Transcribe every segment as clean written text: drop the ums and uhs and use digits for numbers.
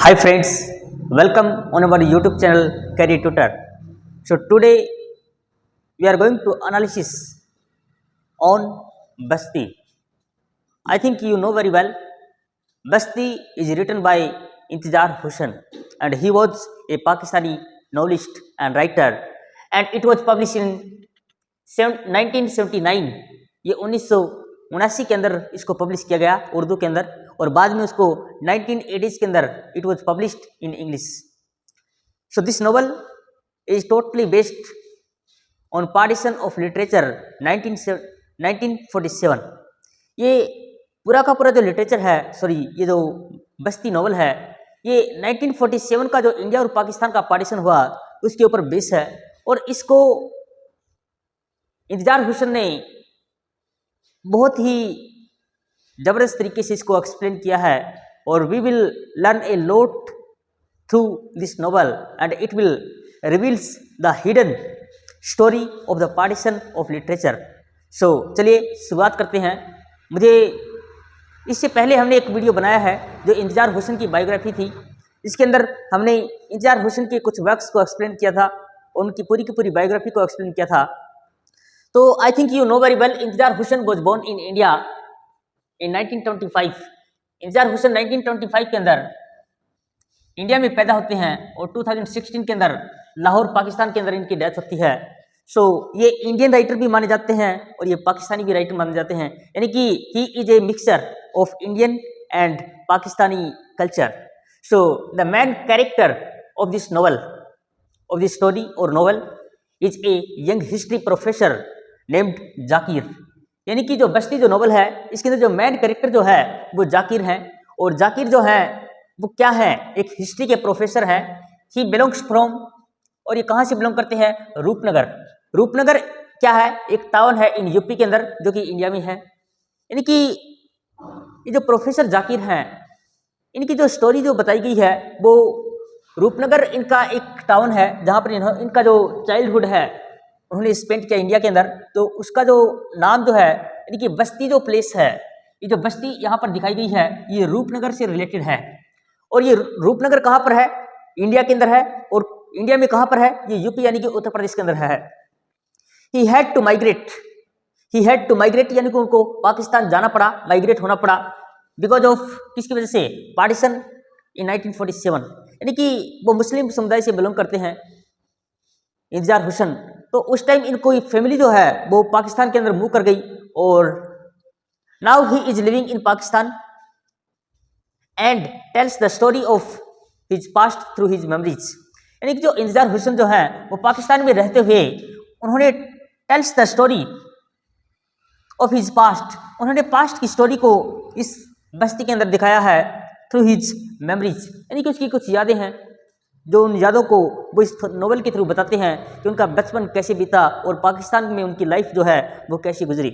Hi friends, welcome on our YouTube channel Career Tutor. So today we are going to analysis on Basti. I think you know very well. Basti is written by Intizar Hussain and he was a Pakistani novelist and writer and it was published in 1979. ये 1979 के अंदर इसको publish किया गया उर्दू के अंदर और बाद में उसको 1980s के अंदर it was published in English. So this novel is totally based on partition of literature 1947. ये पूरा का पूरा जो लिटरेचर है ये जो बस्ती नॉवल है ये 1947 का जो इंडिया और पाकिस्तान का पार्टीशन हुआ उसके ऊपर बेस है और इसको इंतजार हुसैन ने बहुत ही जबरदस्त तरीके से इसको एक्सप्लेन किया है और we will learn a lot through this novel and it will reveals the hidden story of the partition of literature. So चलिए शुरुआत करते हैं. मुझे इससे पहले हमने एक वीडियो बनाया है जो इंतजार हुसैन की बायोग्राफी थी. इसके अंदर हमने इंतजार हुसैन के कुछ वर्क्स को एक्सप्लेन किया था और उनकी पूरी की पूरी बायोग्राफी को एक्सप्लेन किया था. तो I think you know very well Intizar Husain was born in India in 1925. Intizar Hussain 1925 के अंदर इंडिया में पैदा होते हैं और 2016 के अंदर लाहौर पाकिस्तान के अंदर इनकी डेथ होती है. सो ये इंडियन राइटर भी माने जाते हैं और ये पाकिस्तानी भी राइटर माने जाते हैं, यानी कि he is a mixture of Indian and Pakistani culture. So the main character of this novel of this story और novel is a young history professor named Zakir. यानी कि जो बस्ती जो नॉवल है इसके अंदर जो मेन कैरेक्टर जो है वो जाकिर है और जाकिर जो है वो क्या है, एक हिस्ट्री के प्रोफेसर है. ही बिलोंग्स फ्रॉम और ये कहाँ से बिलोंग करते हैं, रूपनगर. रूपनगर क्या है, एक टाउन है इन यूपी के अंदर जो कि इंडिया में है. यानी कि ये जो प्रोफेसर जाकिर हैं इनकी जो स्टोरी जो बताई गई है वो रूपनगर इनका एक टाउन है जहाँ पर इनका जो चाइल्डहुड है उन्होंने स्पेंड किया इंडिया के अंदर. तो उसका जो नाम जो है यानी कि बस्ती जो प्लेस है, ये जो बस्ती यहाँ पर दिखाई गई है ये रूपनगर से रिलेटेड है. और ये रूपनगर कहाँ पर है, इंडिया के अंदर है. और इंडिया में कहाँ पर है, ये यूपी यानी कि उत्तर प्रदेश के अंदर है. ही हैड टू माइग्रेट यानी कि उनको पाकिस्तान जाना पड़ा, माइग्रेट होना पड़ा बिकॉज ऑफ किसकी वजह से, पार्टीशन इन 1947. यानी कि वो मुस्लिम समुदाय से बिलोंग करते हैं इंतजार हुसैन. तो उस टाइम इनको फैमिली जो है वो पाकिस्तान के अंदर मूव कर गई और now he is living in Pakistan and tells the story of his past through his memories. यानी कि जो इंतजार हुसैन जो है वो पाकिस्तान में रहते हुए उन्होंने tells the story of his past, उन्होंने पास्ट की स्टोरी को इस बस्ती के अंदर दिखाया है थ्रू हिज मेमोरीज. यानी कि उसकी कुछ यादें हैं जो उन यादों को वो इस नोवेल के थ्रू बताते हैं कि उनका बचपन कैसे बीता और पाकिस्तान में उनकी लाइफ जो है वो कैसी गुजरी.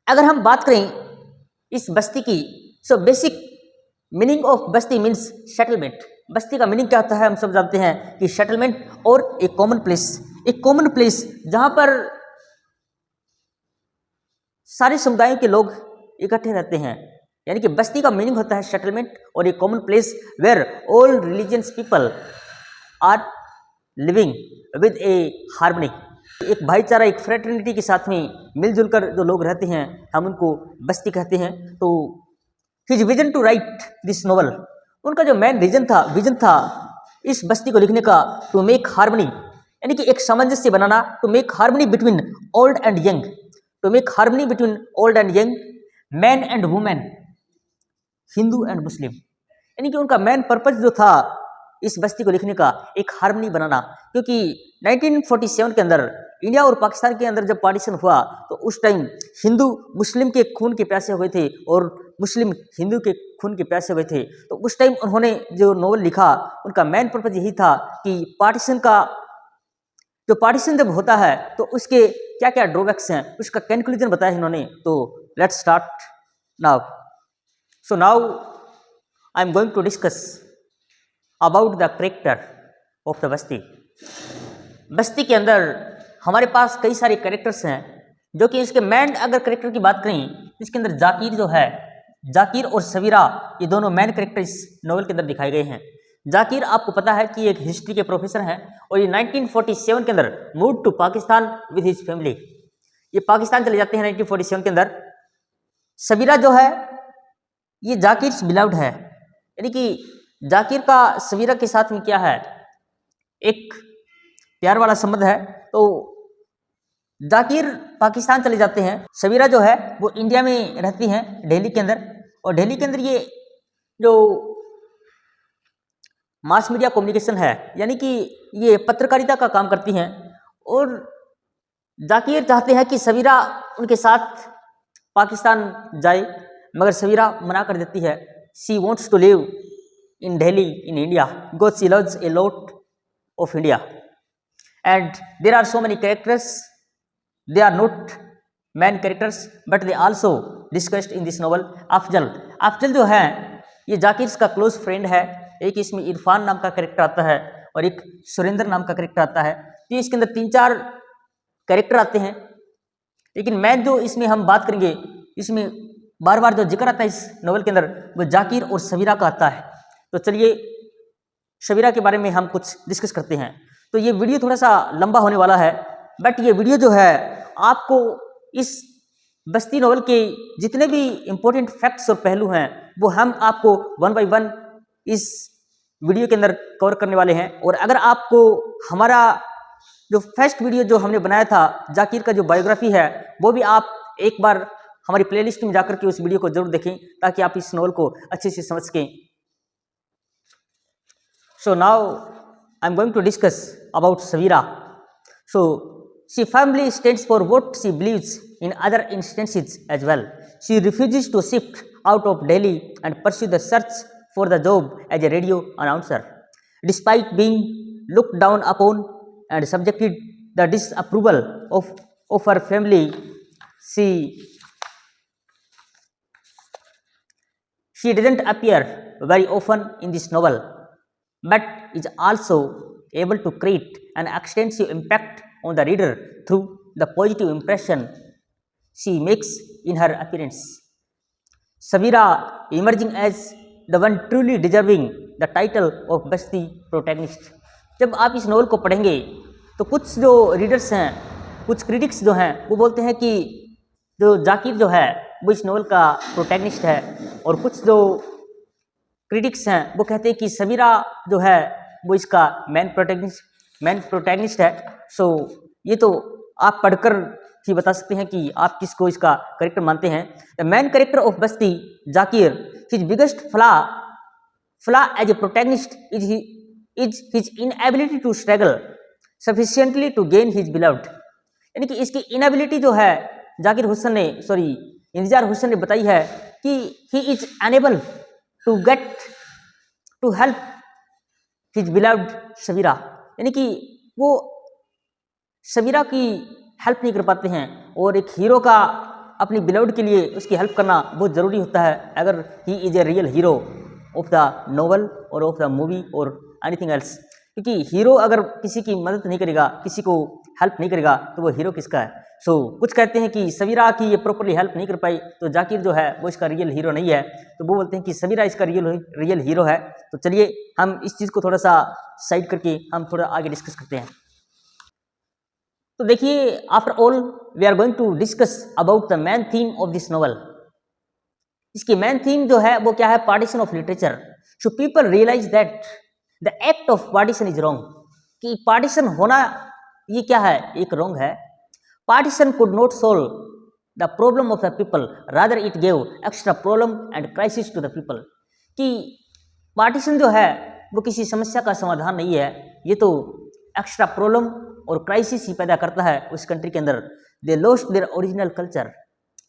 अगर हम बात करें इस बस्ती की, so basic meaning of Basti means settlement. बस्ती का मीनिंग क्या होता है हम सब जानते हैं कि सेटलमेंट और एक कॉमन प्लेस जहां पर सारे समुदायों के लोग इकट्ठे रहते हैं. यानी कि बस्ती का मीनिंग होता है सेटलमेंट और एक common place where all religions people are living with a harmony. एक भाईचारा, एक फ्रेटर्निटी के साथ में मिलजुल कर जो लोग रहते हैं हम उनको बस्ती कहते हैं. तो his vision to write this novel, उनका जो मेन विजन था इस बस्ती को लिखने का, टू मेक हार्मनी यानी कि एक सामंजस्य बनाना, to make harmony between old and young, man and women, Hindu and Muslim. यानी कि उनका मेन पर्पज जो था इस बस्ती को लिखने का एक हार्मनी बनाना. क्योंकि 1947 के अंदर इंडिया और पाकिस्तान के अंदर जब पार्टीशन हुआ तो उस टाइम हिंदू मुस्लिम के खून के प्यासे हुए थे और मुस्लिम हिंदू के खून के प्यासे हुए थे. तो उस टाइम उन्होंने जो नॉवल लिखा उनका मेन पर्पज यही था कि पार्टीशन जब होता है तो उसके क्या क्या ड्रॉबैक्स हैं उसका कंक्लूजन बताया इन्होंने. तो let's start now. So now I am going to discuss about the character of the बस्ती. बस्ती के अंदर हमारे पास कई सारे कैरेक्टर्स हैं जो कि इसके मेन अगर कैरेक्टर की बात करें इसके अंदर जाकिर जो है जाकिर और सवीरा ये दोनों मेन कैरेक्टर इस नॉवल के अंदर दिखाए गए हैं। जाकिर आपको पता है कि एक हिस्ट्री के प्रोफेसर हैं और ये 1947 के अंदर move to Pakistan with his family, ये पाकिस्तान चले जाते हैं 1947 के अंदर। सवीरा जो है ये जाकिर बिलाउड है, यानी कि जाकिर का सवीरा के साथ में क्या है, एक प्यार वाला संबंध है। तो जाकिर पाकिस्तान चले जाते हैं, सवीरा जो है वो इंडिया में रहती हैं दिल्ली के अंदर, और दिल्ली के अंदर ये जो मास मीडिया कम्युनिकेशन है यानी कि ये पत्रकारिता का काम करती हैं। और जाकिर चाहते हैं कि सवीरा उनके साथ पाकिस्तान जाए, मगर सवीरा मना कर देती है। She wants to live in Delhi in India because she loves a lot of India and there are so many characters, they are not main characters but they also discussed in this novel. Afzal जो है ये जाकिर का close friend है। एक इसमें इरफान नाम का character आता है और एक सुरेंद्र नाम का कैरेक्टर आता है। तो इसके अंदर 3-4 कैरेक्टर आते हैं, लेकिन मैं जो इसमें हम बात करेंगे, इसमें बार बार जो जिक्र आता है इस नॉवल के अंदर वो जाकिर और सवीरा का आता है। तो चलिए सवीरा के बारे में हम कुछ डिस्कस करते हैं। तो ये वीडियो थोड़ा सा लंबा होने वाला है, बट ये वीडियो जो है आपको इस बस्ती नॉवल के जितने भी इम्पोर्टेंट फैक्ट्स और पहलू हैं वो हम आपको 1 बाय 1 इस वीडियो के अंदर कवर करने वाले हैं। और अगर आपको हमारा जो फर्स्ट वीडियो जो हमने बनाया था जाकिर का जो बायोग्राफी है वो भी आप एक बार हमारी प्लेलिस्ट में जाकर के उस वीडियो को जरूर देखें ताकि आप इस नॉवल को अच्छे से समझ सकें। So now I am going to discuss about Sabeera. So she firmly stands for what she believes in other instances as well. She refuses to shift out of Delhi and pursue the search for the job as a radio announcer. Despite being looked down upon and subjected the disapproval of her family, she doesn't appear very often in this novel, but is also able to create an extensive impact on the reader through the positive impression she makes in her appearance. Savira emerging as the one truly deserving the title of Basti protagonist. जब आप इस novel को पढ़ेंगे तो कुछ जो readers हैं, कुछ क्रिटिक्स जो हैं वो बोलते हैं कि जो जाकिर जो है वो इस नॉवल का प्रोटैगनिस्ट है, और कुछ जो क्रिटिक्स हैं वो कहते हैं कि सवीरा जो है वो इसका मेन प्रोटैगनिस्ट है। सो ये तो आप पढ़कर ही बता सकते हैं कि आप किसको इसका कैरेक्टर मानते हैं। The main character of Basti Zakir, his biggest flaw as a protagonist is his inability to struggle sufficiently to gain his beloved, यानी कि इसकी इनएबिलिटी जो है इंतजार हुसैन ने बताई है कि he is unable to help his beloved Sabeera, यानी कि वो सवीरा की हेल्प नहीं कर पाते हैं। और एक हीरो का अपनी बिलव्ड के लिए उसकी हेल्प करना बहुत ज़रूरी होता है अगर ही is a real hero of the novel और ऑफ द मूवी और एनीथिंग एल्स। क्योंकि हीरो अगर किसी की मदद नहीं करेगा, किसी को हेल्प नहीं करेगा तो वो हीरो किसका है। सो कुछ कहते हैं कि सवीरा की ये प्रॉपरली हेल्प नहीं कर पाई तो जाकिर जो है वो इसका रियल हीरो नहीं है, तो वो बोलते हैं कि सवीरा इसका रियल हीरो है। तो चलिए हम इस चीज़ को थोड़ा सा साइड करके हम थोड़ा आगे डिस्कस करते हैं। तो देखिए, after all we are going to discuss about the main theme of this novel. इसकी मेन थीम जो है वो क्या है, partition of literature. So people realize that the act of partition is wrong, कि पार्टीशन होना ये क्या है, एक रॉन्ग है। Partition could not solve the problem of the people, rather it gave extra problem and crisis to the people. कि partition जो है वो किसी समस्या का समाधान नहीं है, ये तो एक्स्ट्रा प्रॉब्लम और क्राइसिस ही पैदा करता है उस कंट्री के अंदर। दे लॉस्ट देयर ओरिजिनल कल्चर।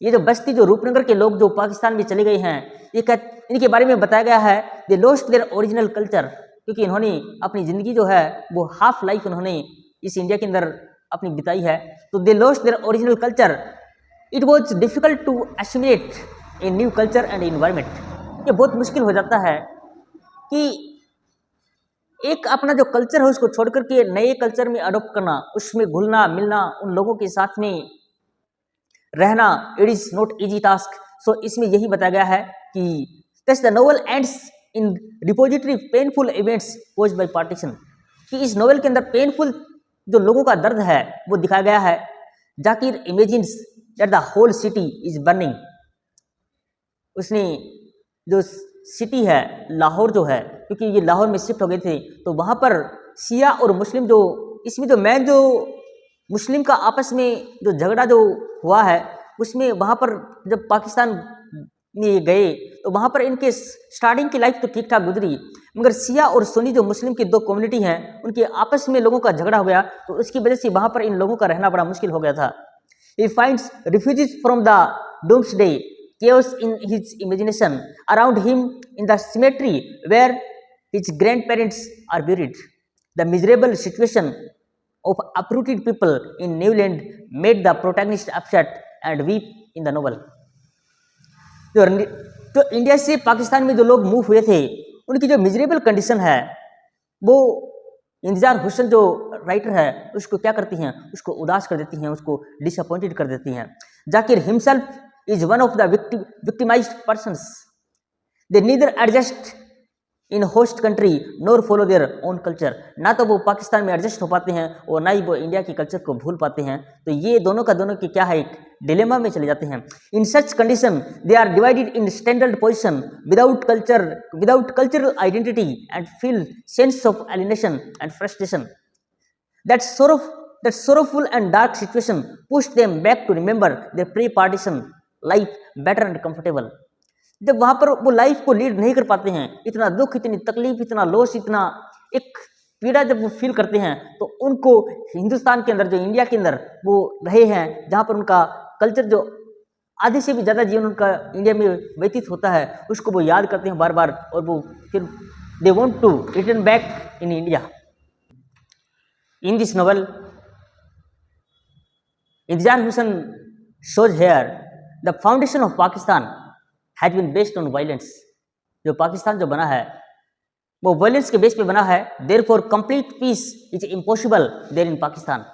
ये जो बस्ती जो रूपनगर के लोग जो पाकिस्तान में चले गए हैं, इनके बारे में बताया गया है दे लॉस्ट देयर ओरिजिनल कल्चर, क्योंकि इन्होंने अपनी ज़िंदगी जो है वो हाफ लाइफ इन्होंने इस इंडिया के अंदर अपनी बिताई है। तो they lost their original culture, it was difficult to assimilate a new culture and environment. ये बहुत मुश्किल हो जाता है कि एक अपना जो कल्चर है उसको छोड़ करके नए कल्चर में अडॉप्ट करना, उसमें घुलना मिलना, उन लोगों के साथ में रहना, it is not easy task. So इसमें यही बताया गया है कि thus the novel ends in repository painful events caused by partition, कि इस नोवेल के अंदर पेनफुल जो लोगों का दर्द है वो दिखाया गया है. Zakir imagines that the whole city is burning. उसने जो सिटी है लाहौर जो है, क्योंकि ये लाहौर में शिफ्ट हो गए थे, तो वहाँ पर शिया और मुस्लिम जो इसमें जो मेन जो मुस्लिम का आपस में जो झगड़ा जो हुआ है उसमें वहाँ पर जब पाकिस्तान में गए तो वहाँ पर इनके स्टार्टिंग की लाइफ तो ठीक ठाक गुजरी, मगर शिया और सुन्नी जो मुस्लिम की दो कम्युनिटी हैं उनके आपस में लोगों का झगड़ा हो गया, तो उसकी वजह से वहाँ पर इन लोगों का रहना बड़ा मुश्किल हो गया था. He finds refugees from the doomsday chaos in his imagination around him in the cemetery where his grandparents are buried. The miserable situation of uprooted people in Newland made the protagonist upset and weep in the novel. तो India से पाकिस्तान में जो लोग move हुए थे उनकी जो miserable condition है वो इंतजार हुसैन जो राइटर है उसको क्या करती हैं, उसको उदास कर देती हैं, उसको डिसअपॉइंटेड कर देती हैं. Zakir himself is one of the victimised persons. They neither adjust in host country NOR follow their own culture. ना तो वो पाकिस्तान में एडजस्ट हो पाते हैं और ना ही वो इंडिया की कल्चर को भूल पाते हैं. तो ये दोनों का दोनों की क्या है, एक डिलेमा में चले जाते हैं. In such condition they are divided in standard position without cultural identity and feel sense of alienation and frustration. That sorrowful and dark situation pushed them back to remember their pre-partition life better and comfortable. जब वहाँ पर वो life को lead नहीं कर पाते हैं, इतना दुख, इतनी तकलीफ, इतना लॉस, इतना एक पीड़ा जब वो फील करते हैं, तो उनको हिंदुस्तान के अंदर जो इंडिया के अंदर वो रहे हैं जहाँ पर उनका कल्चर जो आधे से भी ज़्यादा जीवन उनका इंडिया में व्यतीत होता है उसको वो याद करते हैं बार बार और वो फिर they want to return back in India. In this novel Intizar Husain shows here the foundation of Pakistan has been based on violence. जो पाकिस्तान जो बना है वो वायलेंस के बेस पे बना है. therefore complete peace is impossible there in Pakistan.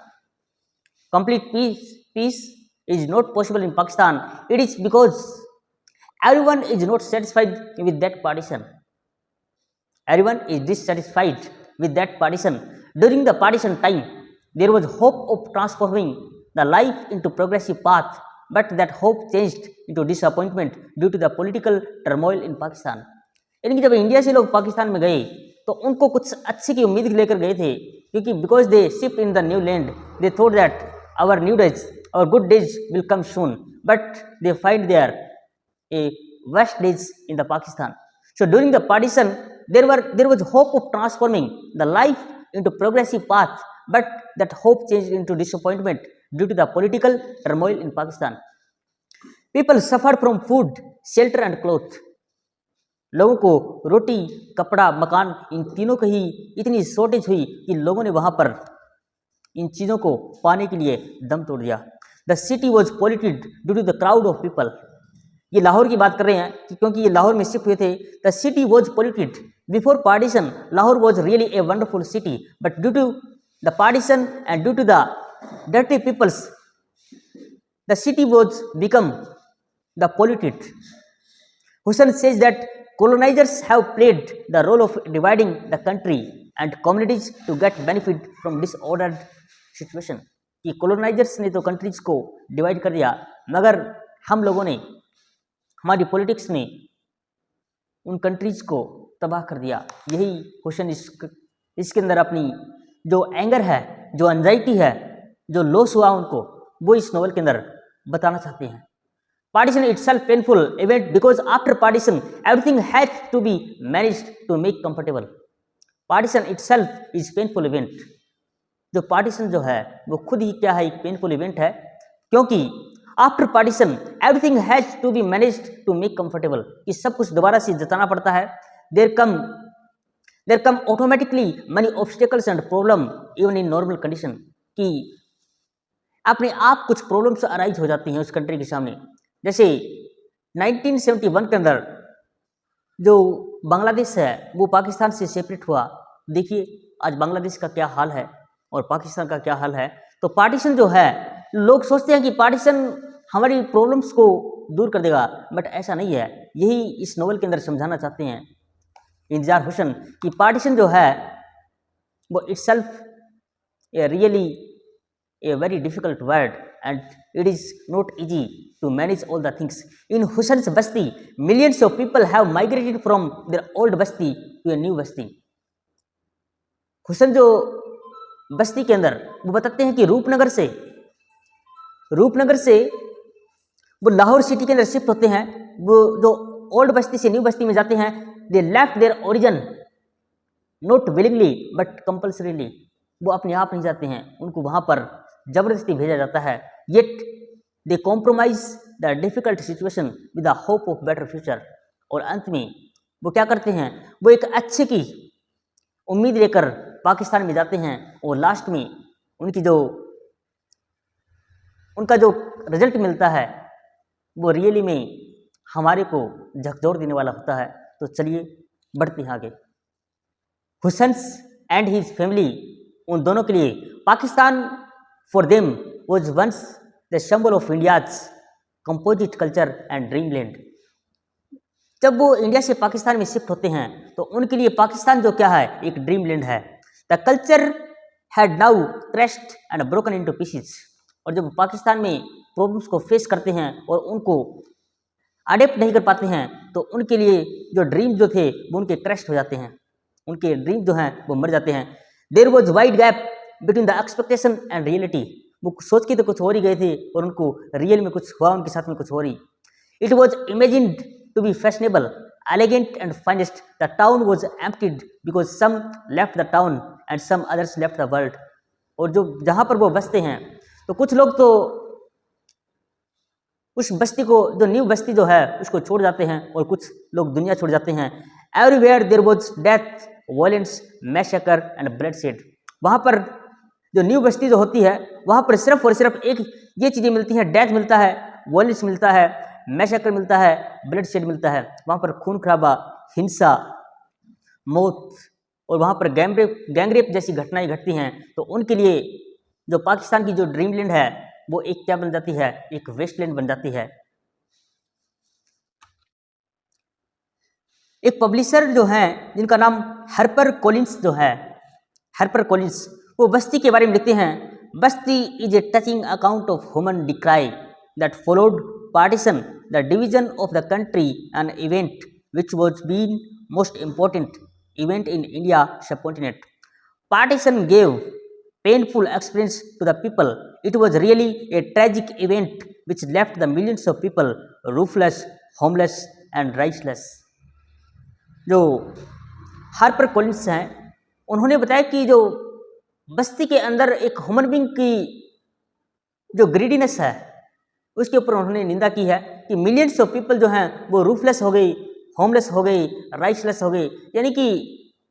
complete peace is not possible in Pakistan. It is because everyone is not satisfied with that partition. Everyone is dissatisfied with that partition. During the partition time there was hope of transforming the life into progressive path, but that hope changed into disappointment due to the political turmoil in Pakistan. यानी कि जब India से लोग पाकिस्तान में गए तो उनको कुछ अच्छे की उम्मीद लेकर गए थे, क्योंकि because they shift in the new land they thought that our new days our good days will come soon, but they find there a worst days in the Pakistan. So during the partition there was hope of transforming the life into progressive path, but that hope changed into disappointment due to the political turmoil in Pakistan. People suffered from food, shelter and cloth. लोगों को रोटी, कपड़ा, मकान इन तीनों की ही इतनी shortage हुई कि लोगों ने वहाँ पर इन चीज़ों को पाने के लिए दम तोड़ दिया. The city was polluted due to the crowd of people. ये लाहौर की बात कर रहे हैं कि क्योंकि ये लाहौर में शिफ्ट हुए थे. The city was polluted. Before partition, Lahore was really a wonderful city, but due to the partition and due to the dirty peoples, the city was become the polluted. Hussain says that colonizers have played the role of dividing the country and communities to get benefit from disordered situation. कि colonizers ने तो countries को divide कर दिया, मगर हम लोगों ने, हमारी politics ने उन countries को तबाह कर दिया. यही हुसैन इसके अंदर अपनी जो एंगर है, जो एंजाइटी है, जो लॉस हुआ उनको, वो इस नॉवल के अंदर बताना चाहते हैं. Partition itself painful event because after partition everything had to be managed to make comfortable. Partition itself is painful event. जो पार्टीशन जो है वो खुद ही क्या है, एक पेनफुल इवेंट है, क्योंकि after partition everything has to be managed to make comfortable. कि सब कुछ दोबारा से जताना पड़ता है. There come automatically many obstacles and problem even in normal condition. कि अपने आप कुछ प्रॉब्लम्स अराइज हो जाती हैं उस कंट्री के सामने. जैसे 1971 के अंदर जो बांग्लादेश है वो पाकिस्तान से सेपरेट हुआ. देखिए आज बांग्लादेश का क्या हाल है और पाकिस्तान का क्या हाल है. तो पार्टीशन जो है, लोग सोचते हैं कि पार्टीशन हमारी प्रॉब्लम्स को दूर कर देगा, बट ऐसा नहीं है। यही इस नोवेल के अंदर समझाना चाहते हैं इंतजार हुसैन कि पार्टीशन जो है वो itself a really a very difficult word and it is not easy to manage all the things. In Hussein's Basti, millions of people have migrated from their old Basti to a new Basti. Hussain जो बस्ती के अंदर वो बताते हैं कि रूपनगर से वो Lahore city के अंदर शिफ्ट होते हैं। वो जो ओल्ड बस्ती से न्यू बस्ती में जाते हैं, they left their origin not willingly but compulsorily. वो अपने आप नहीं जाते हैं, उनको वहाँ पर जबरदस्ती भेजा जाता है। Yet they compromise the difficult situation with the hope of better future. और अंत में वो क्या करते हैं, वो एक अच्छे की उम्मीद लेकर पाकिस्तान में जाते हैं और लास्ट में उनका जो रिजल्ट मिलता है वो रियली में हमारे को झकझोर देने वाला होता है। तो चलिए बढ़ते हैं आगे। हुसैन्स एंड हिज फैमिली, उन दोनों के लिए Pakistan for them was once the symbol of India's composite culture and dreamland. जब वो इंडिया से पाकिस्तान में शिफ्ट होते हैं तो उनके लिए पाकिस्तान जो क्या है, एक ड्रीमलैंड है। The culture had now crashed and broken into pieces. और जब पाकिस्तान में प्रॉब्लम्स को फेस करते हैं और उनको अडेप्ट नहीं कर पाते हैं तो उनके लिए जो ड्रीम जो थे वो उनके क्रैश्ड हो जाते हैं, उनके ड्रीम जो हैं वो मर जाते हैं। There was wide gap between the expectation and reality. वो सोच के तो कुछ हो ही गए थे और उनको रियल में कुछ हुआ, उनके साथ में कुछ हो रही। It was imagined to be fashionable, elegant and finest. The town was emptied because some left the town and some others left the world. और जो जहाँ पर वो बसते हैं तो कुछ लोग तो उस बस्ती को, जो न्यू बस्ती जो है उसको छोड़ जाते हैं और कुछ लोग दुनिया छोड़ जाते हैं। Everywhere there was death, violence, massacre and bloodshed. वहाँ पर जो न्यू बस्ती जो होती है वहाँ पर सिर्फ और सिर्फ एक ये चीज़ें मिलती हैं, डेथ मिलता है, वायलेंस मिलता है, मैसेकर मिलता है, ब्लड शेड मिलता है। वहाँ पर खून खराबा, हिंसा, मौत और वहाँ पर गैंगरेप जैसी घटनाएं घटती हैं। तो उनके लिए जो पाकिस्तान की जो ड्रीमलैंड है वो एक क्या बन जाती है, एक वेस्टलैंड बन जाती है। एक पब्लिशर जो हैं जिनका नाम हार्पर कॉलिंस जो है, हार्पर कॉलिंस, वो बस्ती के बारे में लिखते हैं। Basti is a touching account of human decay that followed partition, the division of the country, an event which was been most important event in India subcontinent. Partition gave painful experience to the people. It was really a tragic event which left the millions of people roofless, homeless and rightless. जो Harper Collins हैं उन्होंने बताया कि जो बस्ती के अंदर एक human being की जो ग्रीडीनेस है उसके ऊपर उन्होंने निंदा की है कि मिलियंस ऑफ पीपल जो हैं वो रूफलेस हो गई, होमलेस हो गई, राइट्सलेस हो गई। यानी कि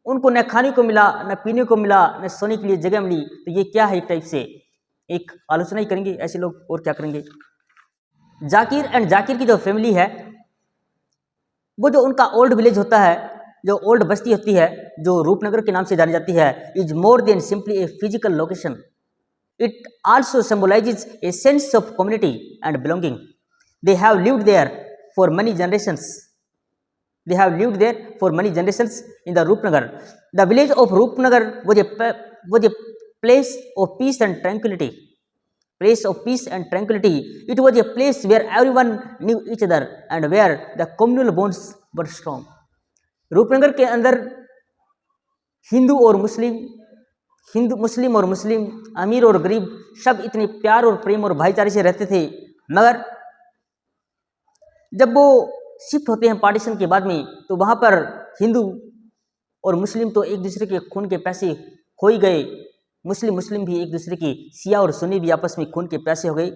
उनको न खाने को मिला, न पीने को मिला, न सोने के लिए जगह मिली। तो ये क्या है, एक टाइप से एक आलोचना ही करेंगे ऐसे लोग, और क्या करेंगे। जाकिर एंड जाकिर की जो फैमिली है वो जो उनका ओल्ड विलेज होता है, जो ओल्ड बस्ती होती है जो रूपनगर के नाम से जानी जाती है, is more than simply a physical location. It also symbolizes a sense of community and belonging. They have lived there for many generations. They have lived there for many generations in the Rupnagar. The village of Rupnagar was a place of peace and tranquility. Place of peace and tranquility. It was a place where everyone knew each other and where the communal bonds were strong. Rupnagar के अंदर हिंदू मुस्लिम और मुस्लिम, अमीर और गरीब सब इतने प्यार और प्रेम और भाईचारे से रहते थे। मगर जब वो शिफ्ट होते हैं पार्टीशन के बाद में तो वहाँ पर हिंदू और मुस्लिम तो एक दूसरे के खून के प्यासे हो ही गए। मुस्लिम भी एक दूसरे की, शिया और सुन्नी भी आपस में खून के प्यासे हो गए।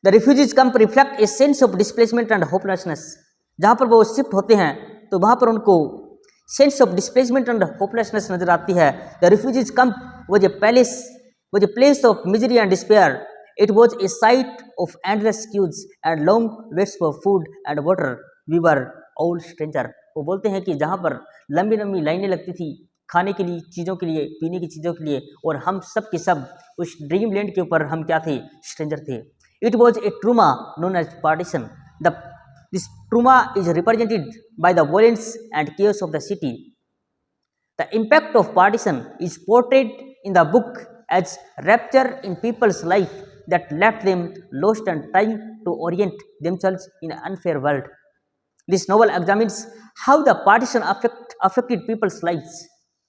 The refugees camp reflect a sense of displacement and hopelessness. जहाँ पर वो शिफ्ट होते हैं तो वहाँ पर उनको sense of displacement and hopelessness नजर आती है. The refugees camp was a place of misery and despair. It was a sight of endless queues and long waits for food and water. We were all stranger. वो बोलते हैं कि जहाँ पर लंबी लंबी लाइनें लगती थी खाने के लिए, चीज़ों के लिए, पीने की चीज़ों के लिए, और हम सब के सब उस ड्रीम लैंड के ऊपर हम क्या थे, स्ट्रेंजर थे. It was a trauma known as partition. This trauma is represented by the violence and chaos of the city. The impact of partition is portrayed in the book as rupture in people's life that left them lost and trying to orient themselves in an unfair world. This novel examines how the partition affected people's lives.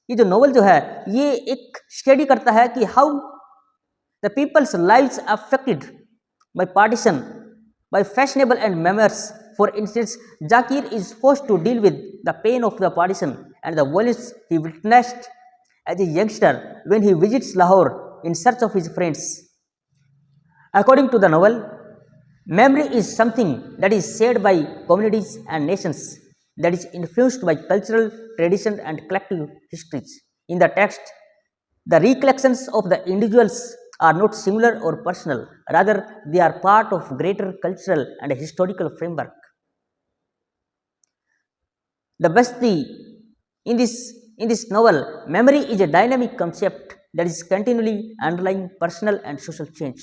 ये जो novel जो है ये एक study करता है कि how the people's lives affected by partition, by fashionable and manners. For instance, Zakir is forced to deal with the pain of the partition and the violence he witnessed as a youngster when he visits Lahore in search of his friends. According to the novel, memory is something that is shared by communities and nations, that is influenced by cultural tradition and collective histories. In the text, the recollections of the individuals are not singular or personal, rather they are part of greater cultural and historical framework. The Basti in this novel, memory is a dynamic concept that is continually underlying personal and social change.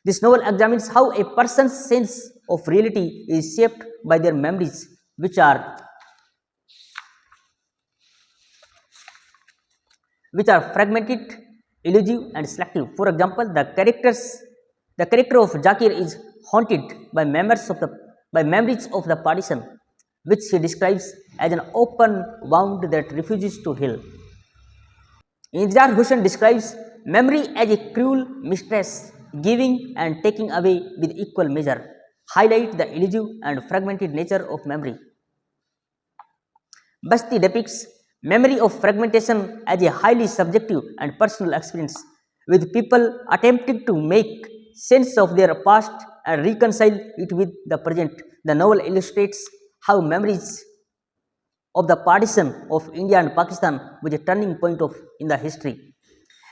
This novel examines how a person's sense of reality is shaped by their memories, which are fragmented, elusive and selective. For example, the character of Zakir is haunted by memories of the partition, which he describes as an open wound that refuses to heal. Intizar Hussain describes memory as a cruel mistress, giving and taking away with equal measure, highlight the elusive and fragmented nature of memory. Basti depicts memory of fragmentation as a highly subjective and personal experience, with people attempting to make sense of their past and reconcile it with the present. The novel illustrates how memories of the partition of India and Pakistan was a turning point in the history.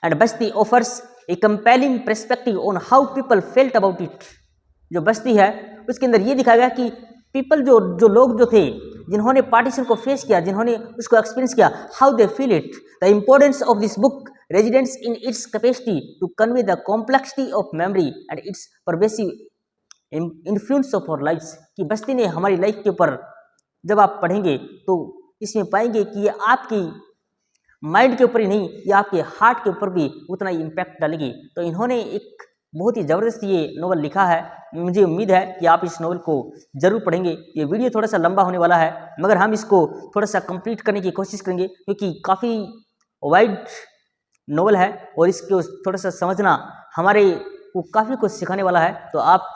And Basti offers a compelling perspective on how people felt about it. जो बस्ती है उसके अंदर ये दिखाया गया कि people जो लोग जो थे जिन्होंने पार्टीशन को फेस किया, जिन्होंने उसको एक्सपीरियंस किया, how they feel it. The importance of this book residents in its capacity to convey the complexity of memory and its pervasive influence of our lifes. कि बस्ती ने हमारी लाइफ के ऊपर जब आप पढ़ेंगे तो इसमें पाएंगे कि ये आपकी माइंड के ऊपर ही नहीं, ये आपके हार्ट के ऊपर भी उतना ही इम्पैक्ट डालेगी. तो इन्होंने एक बहुत ही ज़बरदस्त ये नोवेल लिखा है. मुझे उम्मीद है कि आप इस नोवेल को ज़रूर पढ़ेंगे. ये वीडियो थोड़ा सा लंबा होने वाला है, मगर हम इसको थोड़ा सा कंप्लीट करने की कोशिश करेंगे क्योंकि काफ़ी वाइड नोवेल है और इसको थोड़ा सा समझना हमारे को काफ़ी कुछ सिखाने वाला है. तो आप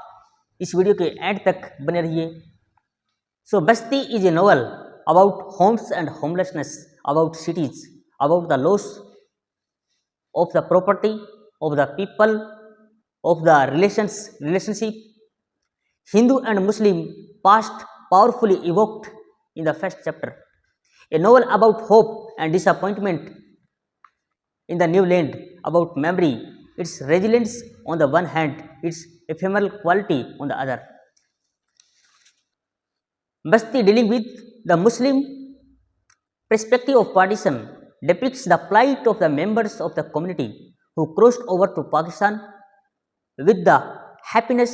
इस वीडियो के एंड तक बने रहिए. सो बस्ती is A novel about homes and homelessness, about cities, about the loss of the property, of the people, of the relationship, Hindu and Muslim past powerfully evoked in the first chapter. A novel about hope and disappointment in the new land, about memory, its resilience on the one hand, its ephemeral quality on the other. Basti, dealing with the Muslim perspective of partition, depicts the plight of the members of the community who crossed over to Pakistan with the happiness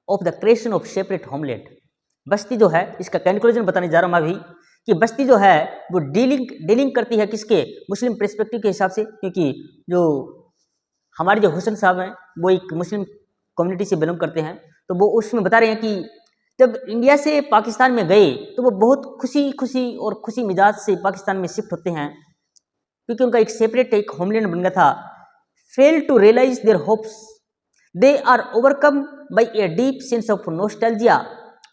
of the creation of separate homeland. बस्ती जो है इसका conclusion बताने जा रहा हूँ मैं अभी कि बस्ती जो है वो डीलिंग करती है किसके, मुस्लिम पर्सपेक्टिव के हिसाब से. क्योंकि जो हमारे जो हुसैन साहब हैं वो एक मुस्लिम कम्युनिटी से बिलोंग करते हैं, तो वो उसमें बता रहे हैं कि जब इंडिया से पाकिस्तान में गए तो वो बहुत खुशी मिजाज से पाकिस्तान में शिफ्ट होते हैं क्योंकि उनका एक सेपरेट एक होमलैंड बन गया था. Fail to realize their hopes, they are overcome by a deep sense of nostalgia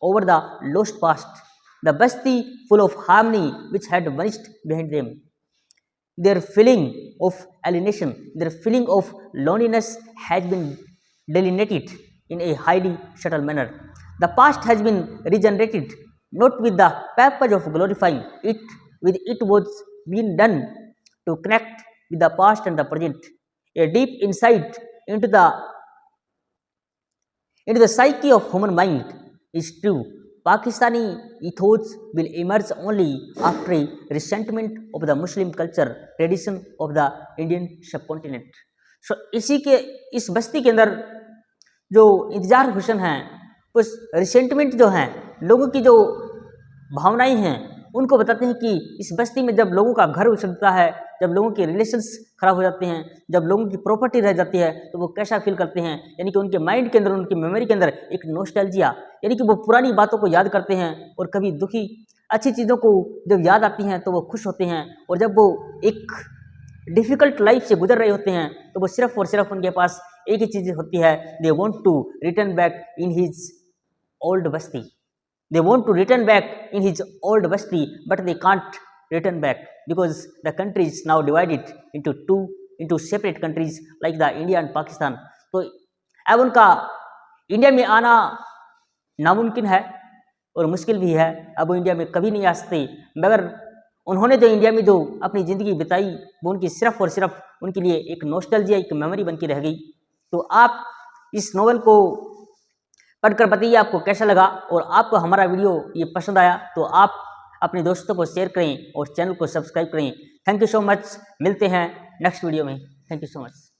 over the lost past, the Basti full of harmony which had vanished behind them. Their feeling of alienation, their feeling of loneliness has been delineated in a highly subtle manner. The past has been regenerated not with the purpose of glorifying it, with it was being done to connect with the past and the present. A deep insight into the psyche of human mind is true. Pakistani ethos will emerge only after a resentment of the Muslim culture tradition of the Indian subcontinent. So इस बस्ती के अंदर जो इंतजार हुसन हैं, उस resentment जो हैं, लोगों की जो भावनाएं हैं, उनको बताते हैं कि इस बस्ती में जब लोगों का घर उछलता है, जब लोगों के रिलेशंस खराब हो जाते हैं, जब लोगों की प्रॉपर्टी रह जाती है, तो वो कैसा फील करते हैं। यानी कि उनके माइंड के अंदर, उनकी मेमोरी के अंदर एक नॉस्टैल्जिया, यानी कि वो पुरानी बातों को याद करते हैं और कभी दुखी अच्छी चीज़ों को जब याद आती हैं तो वो खुश होते हैं। और जब वो एक डिफ़िकल्ट लाइफ से गुजर रहे होते हैं तो वो सिर्फ और सिर्फ उनके पास एक ही चीज़ होती है, they want to return back in his old Basti. They want to return back in his old basti, but they can't return back because the country is now divided into separate countries like the India and Pakistan. तो अब उनका India में आना नामुमकिन है और मुश्किल भी है। अब वो इंडिया में कभी नहीं आ सकते, मगर उन्होंने जो इंडिया में जो अपनी ज़िंदगी बिताई वो उनकी सिर्फ और सिर्फ उनके लिए एक नॉस्टैल्जिया, एक मेमोरी बन के रह गई। तो आप इस नॉवल को पढ़कर बताइए आपको कैसा लगा, और आपको हमारा वीडियो ये पसंद आया तो आप अपने दोस्तों को शेयर करें और चैनल को सब्सक्राइब करें। Thank you so much. मिलते हैं नेक्स्ट वीडियो में। Thank you so much.